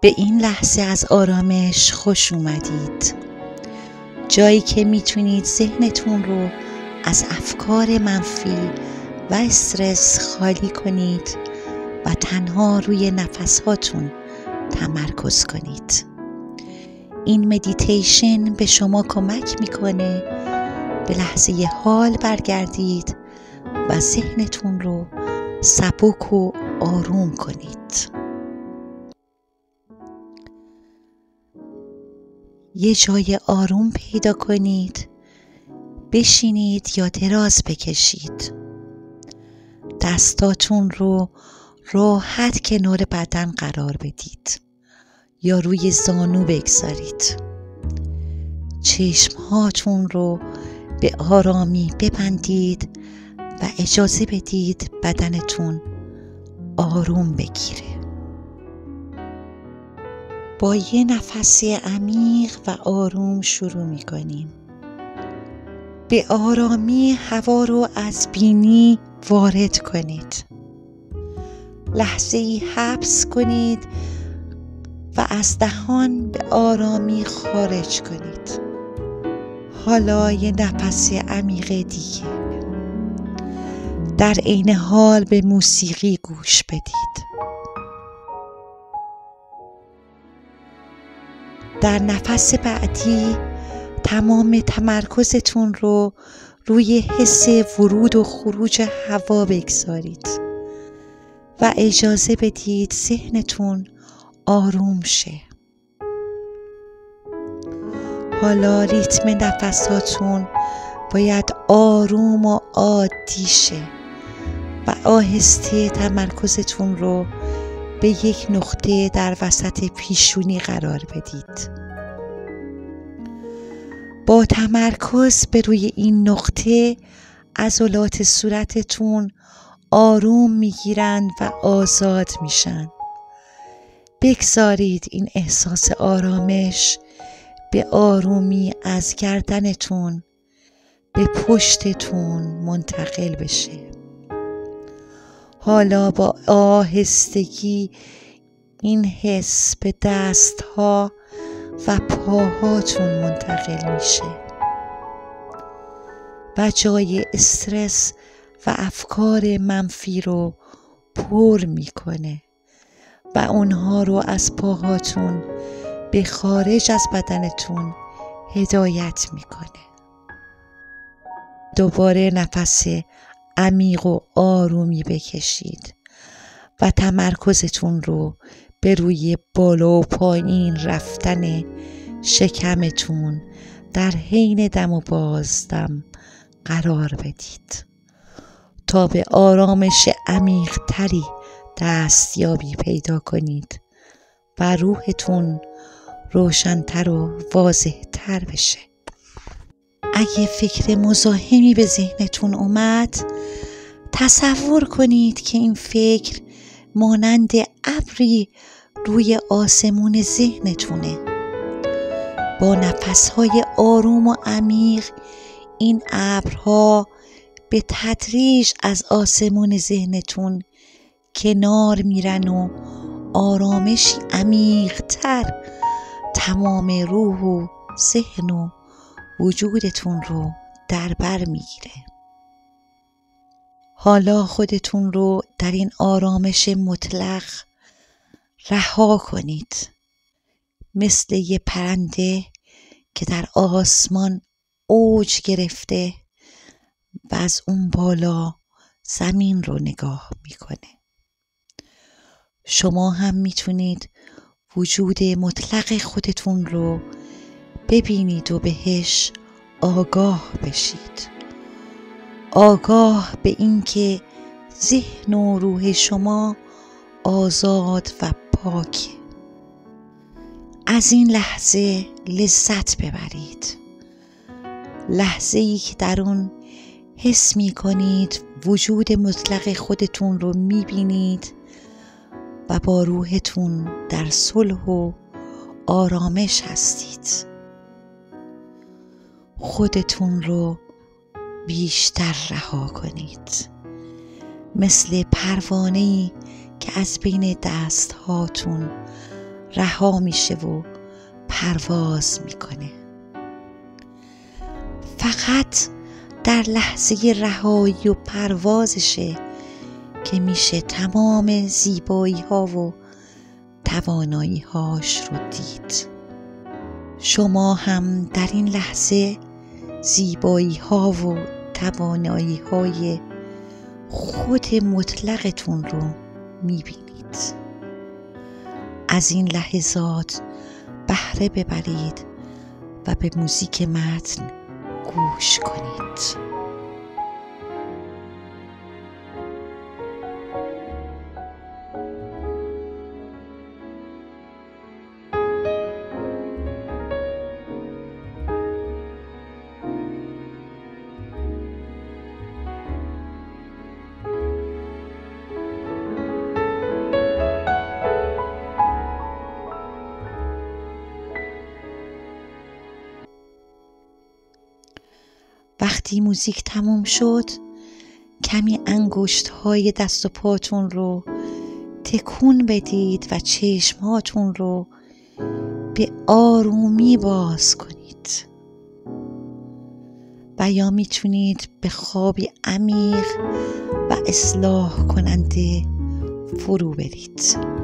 به این لحظه از آرامش خوش اومدید. جایی که میتونید ذهنتون رو از افکار منفی و استرس خالی کنید و تنها روی نفسهاتون تمرکز کنید. این مدیتیشن به شما کمک میکنه به لحظه حال برگردید و ذهنتون رو سبک و آروم کنید. یه جای آروم پیدا کنید، بشینید یا دراز بکشید. دستاتون رو راحت کنار بدن قرار بدید یا روی زانو بگذارید. چشمهاتون رو به آرامی ببندید و اجازه بدید بدنتون آروم بگیره. با یه نفس عمیق و آروم شروع می‌کنیم. به آرامی هوا رو از بینی وارد کنید. لحظه‌ای حبس کنید و از دهان به آرامی خارج کنید. حالا یه نفس عمیق دیگه. در عین حال به موسیقی گوش بدید. در نفس بعدی تمام تمرکزتون رو روی حس ورود و خروج هوا بگذارید و اجازه بدید ذهنتون آروم شه. حالا ریتم نفساتون باید آروم و عادی شه و آهسته تمرکزتون رو به یک نقطه در وسط پیشونی قرار بدید. با تمرکز به روی این نقطه عضلات صورتتون آروم میگیرند و آزاد میشن. بگذارید این احساس آرامش به آرومی از گردنتون به پشتتون منتقل بشه. حالا با آهستگی این حس به دستها و پاهاتون منتقل میشه و جای استرس و افکار منفی رو پر میکنه و اونها رو از پاهاتون به خارج از بدنتون هدایت میکنه. دوباره نفس عمیق و آرومی بکشید و تمرکزتون رو به روی بالا و پایین رفتن شکمتون در حین دم و بازدم قرار بدید تا به آرامش عمیق تری دستیابی پیدا کنید و روحتون روشن‌تر و واضح‌تر بشه. اگه فکر مزاحمی به ذهنتون اومد، تصور کنید که این فکر مانند ابری روی آسمون ذهنتونه. با نفس‌های آروم و عمیق این ابرها به تدریج از آسمون ذهنتون کنار میرن و آرامشی عمیق‌تر تمام روح و ذهن و وجودتون رو در بر میگیره. حالا خودتون رو در این آرامش مطلق رها کنید، مثل یه پرنده که در آسمان اوج گرفته و از اون بالا زمین رو نگاه میکنه. شما هم میتونید وجود مطلق خودتون رو ببینید و بهش آگاه بشید. آگاه به این که ذهن و روح شما آزاد و پاکه. از این لحظه لذت ببرید. لحظه‌ای که در اون حس می کنید وجود مطلق خودتون رو می بینید و با روحتون در صلح و آرامش هستید. خودتون رو بیشتر رها کنید، مثل پروانه‌ای که از بین دستهاتون رها میشه و پرواز میکنه. فقط در لحظه رهایی و پروازشه که میشه تمام زیبایی ها و توانایی هاش رو دید. شما هم در این لحظه زیبایی ها و توانایی های خود مطلقتون رو میبینید. از این لحظات بهره ببرید و به موزیک متن گوش کنید. وقتی موزیک تموم شد، کمی انگشت‌های دست و پاتون رو تکون بدید و چشم‌هاتون رو به آرومی باز کنید و یا میتونید به خوابی عمیق و اصلاح کننده فرو برید.